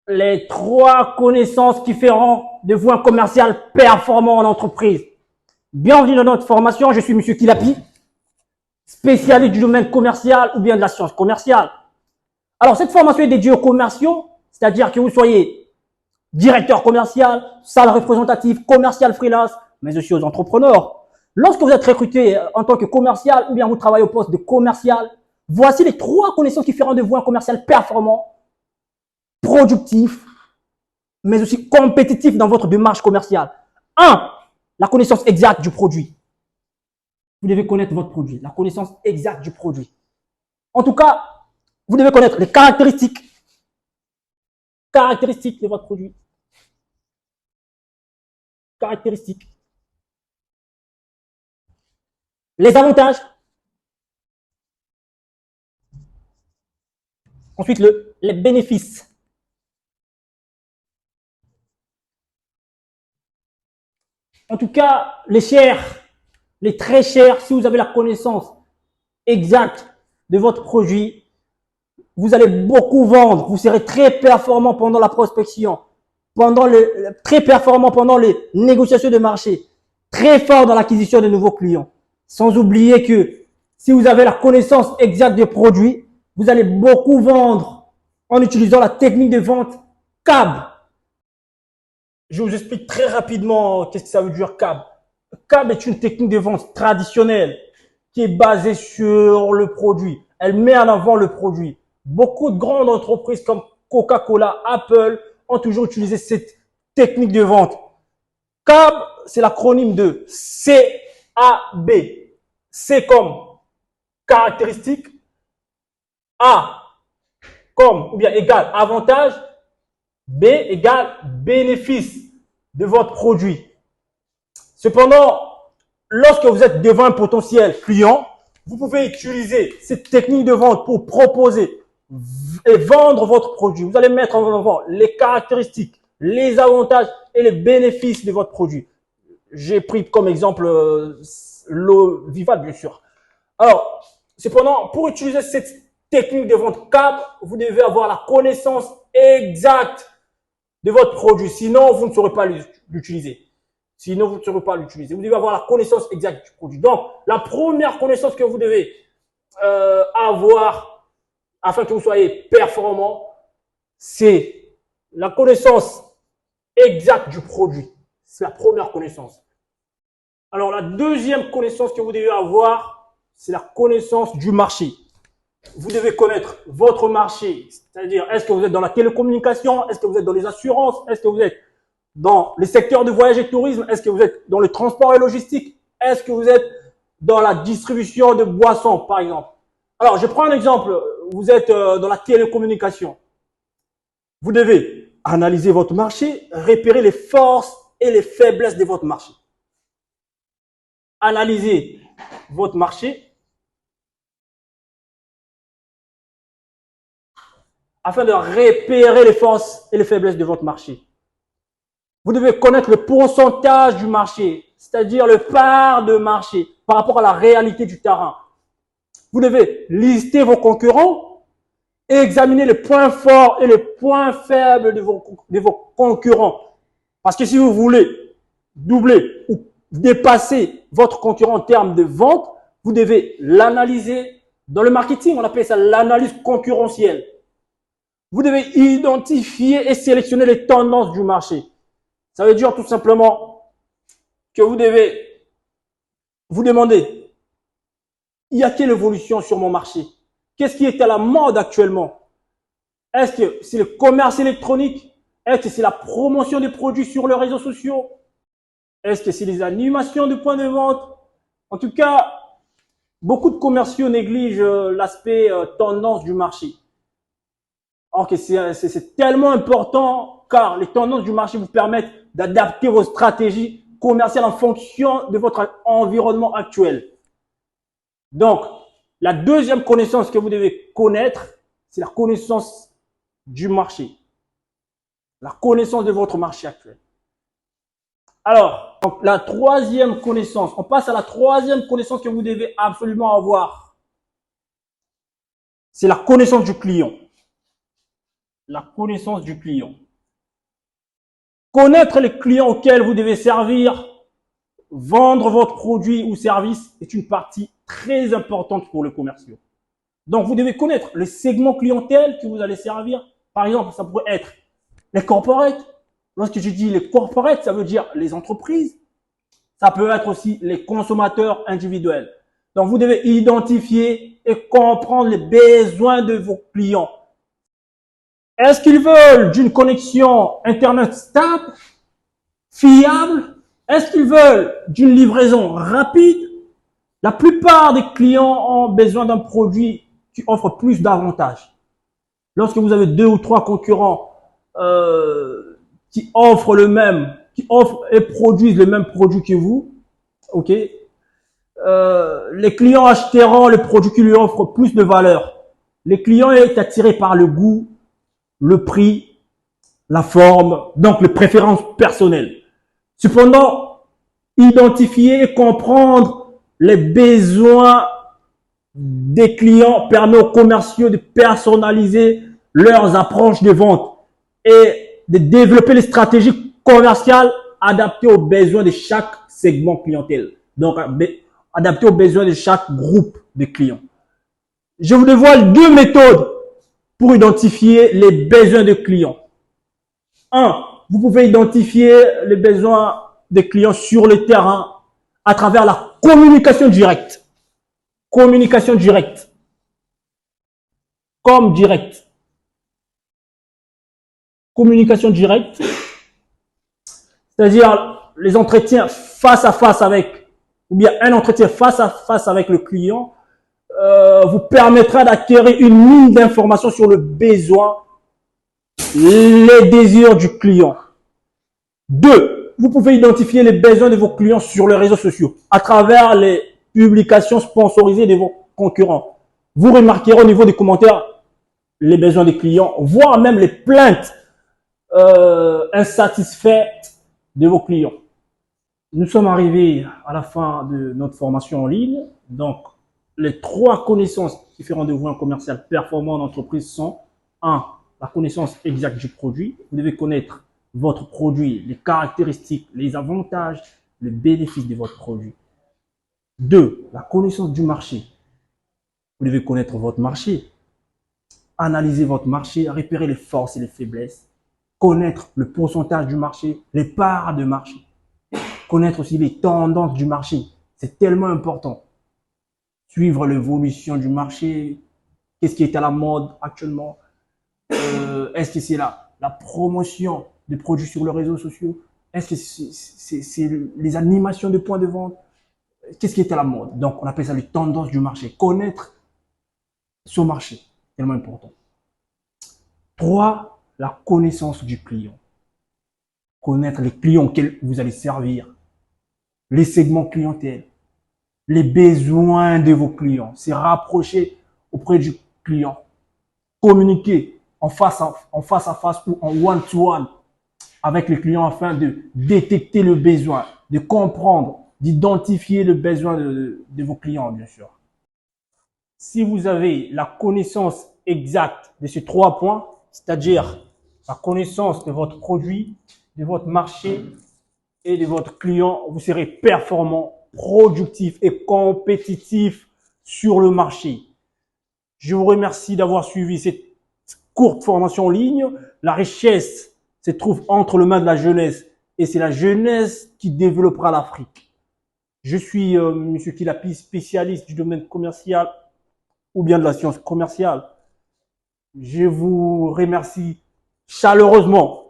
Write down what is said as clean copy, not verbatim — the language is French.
les trois connaissances qui feront de vous un commercial performant en entreprise. Bienvenue dans notre formation, je suis Monsieur Kilapi, spécialiste du domaine commercial ou bien de la science commerciale. Alors, cette formation est dédiée aux commerciaux, c'est-à-dire que vous soyez directeur commercial, salle représentative, commercial freelance, mais aussi aux entrepreneurs. Lorsque vous êtes recruté en tant que commercial ou bien vous travaillez au poste de commercial, voici les trois connaissances qui feront de vous un commercial performant, productif, mais aussi compétitif dans votre démarche commerciale. 1. La connaissance exacte du produit. Vous devez connaître votre produit, la connaissance exacte du produit. En tout cas, vous devez connaître les caractéristiques de votre produit. Caractéristiques. Les avantages. Ensuite, les bénéfices. En tout cas, les chers, les très chers, si vous avez la connaissance exacte de votre produit, vous allez beaucoup vendre, vous serez très performant pendant la prospection, très performant pendant les négociations de marché, très fort dans l'acquisition de nouveaux clients. Sans oublier que si vous avez la connaissance exacte des produits, vous allez beaucoup vendre en utilisant la technique de vente CAB. Je vous explique très rapidement qu'est-ce que ça veut dire CAB. CAB est une technique de vente traditionnelle qui est basée sur le produit. Elle met en avant le produit. Beaucoup de grandes entreprises comme Coca-Cola, Apple ont toujours utilisé cette technique de vente. CAB, c'est l'acronyme de C-A-B. C comme caractéristique, A comme ou bien égal avantage, B égale bénéfice de votre produit. Cependant, lorsque vous êtes devant un potentiel client, vous pouvez utiliser cette technique de vente pour proposer et vendre votre produit. Vous allez mettre en avant les caractéristiques, les avantages et les bénéfices de votre produit. J'ai pris comme exemple l'eau Vival, bien sûr. Alors, cependant, pour utiliser cette technique de vente CAB, vous devez avoir la connaissance exacte de votre produit. Sinon, vous ne saurez pas l'utiliser. Vous devez avoir la connaissance exacte du produit. Donc, la première connaissance que vous devez avoir afin que vous soyez performant, c'est la connaissance exacte du produit. C'est la première connaissance. Alors, la deuxième connaissance que vous devez avoir, c'est la connaissance du marché. Vous devez connaître votre marché, c'est-à-dire est-ce que vous êtes dans la télécommunication, est-ce que vous êtes dans les assurances, est-ce que vous êtes dans les secteurs de voyage et tourisme, est-ce que vous êtes dans le transport et logistique, est-ce que vous êtes dans la distribution de boissons, par exemple. Alors, je prends un exemple, vous êtes dans la télécommunication. Vous devez analyser votre marché, repérer les forces et les faiblesses de votre marché. Analyser votre marché afin de repérer les forces et les faiblesses de votre marché. Vous devez connaître le pourcentage du marché, c'est-à-dire le part de marché par rapport à la réalité du terrain. Vous devez lister vos concurrents et examiner les points forts et les points faibles de vos concurrents. Parce que si vous voulez doubler ou dépasser votre concurrent en termes de vente, vous devez l'analyser. Dans le marketing, on appelle ça l'analyse concurrentielle. Vous devez identifier et sélectionner les tendances du marché. Ça veut dire tout simplement que vous devez vous demander, y a-t-il évolution sur mon marché? Qu'est-ce qui est à la mode actuellement? Est-ce que c'est le commerce électronique? Est-ce que c'est la promotion des produits sur les réseaux sociaux? Est-ce que c'est les animations de points de vente? En tout cas, beaucoup de commerciaux négligent l'aspect tendance du marché. Or que c'est tellement important car les tendances du marché vous permettent d'adapter vos stratégies commerciales en fonction de votre environnement actuel. Donc, la deuxième connaissance que vous devez connaître, c'est la connaissance du marché. La connaissance de votre marché actuel. Alors, la troisième connaissance, on passe à la troisième connaissance que vous devez absolument avoir. C'est la connaissance du client. la connaissance du client. Connaître les clients auxquels vous devez servir, vendre votre produit ou service est une partie très importante pour le commerciaux. Donc, vous devez connaître le segment clientèle que vous allez servir. Par exemple, ça pourrait être les corporates. Lorsque je dis les corporates, ça veut dire les entreprises. Ça peut être aussi les consommateurs individuels. Donc, vous devez identifier et comprendre les besoins de vos clients. Est-ce qu'ils veulent d'une connexion Internet stable, fiable? Est-ce qu'ils veulent d'une livraison rapide? La plupart des clients ont besoin d'un produit qui offre plus d'avantages. Lorsque vous avez 2 ou 3 concurrents qui offrent qui offrent et produisent le même produit que vous, ok, les clients achèteront le produit qui lui offre plus de valeur. Les clients est attiré par le goût, le prix, la forme, donc les préférences personnelles. Cependant, identifier et comprendre les besoins des clients permet aux commerciaux de personnaliser leurs approches de vente et de développer les stratégies commerciales adaptées aux besoins de chaque segment clientèle. Donc, adaptées aux besoins de chaque groupe de clients. Je vous dévoile 2 méthodes pour identifier les besoins des clients. 1. Vous pouvez identifier les besoins des clients sur le terrain à travers la communication directe. Communication directe. Comme direct. Communication directe. C'est-à-dire les entretiens face à face avec, ou bien un entretien face à face avec le client, vous permettra d'acquérir une ligne d'information sur le besoin, les désirs du client. 2. Vous pouvez identifier les besoins de vos clients sur les réseaux sociaux à travers les publications sponsorisées de vos concurrents. Vous remarquerez au niveau des commentaires les besoins des clients, voire même les plaintes insatisfaits de vos clients. Nous sommes arrivés à la fin de notre formation en ligne. Donc, les 3 connaissances qui feront de vous un commercial performant en entreprise sont 1. La connaissance exacte du produit. Vous devez connaître votre produit, les caractéristiques, les avantages, les bénéfices de votre produit. 2. La connaissance du marché. Vous devez connaître votre marché, analyser votre marché, repérer les forces et les faiblesses, connaître le pourcentage du marché, les parts de marché, connaître aussi les tendances du marché. C'est tellement important. Suivre l'évolution du marché, qu'est-ce qui est à la mode actuellement, est-ce que c'est la promotion des produits sur les réseaux sociaux, est-ce que c'est les animations de points de vente, qu'est-ce qui est à la mode. Donc, on appelle ça les tendances du marché. Connaître ce marché, tellement important. 3, la connaissance du client. Connaître les clients auxquels vous allez servir, les segments clientèle, les besoins de vos clients. C'est rapprocher auprès du client. Communiquer en face à face ou en one-to-one avec les clients afin de détecter le besoin, de comprendre, d'identifier le besoin de vos clients, bien sûr. Si vous avez la connaissance exacte de ces 3 points, c'est-à-dire la connaissance de votre produit, de votre marché et de votre client, vous serez performant, productif et compétitif sur le marché. Je vous remercie d'avoir suivi cette courte formation en ligne. La richesse se trouve entre les mains de la jeunesse et c'est la jeunesse qui développera l'Afrique. Je suis M. Kilapi, spécialiste du domaine commercial ou bien de la science commerciale. Je vous remercie chaleureusement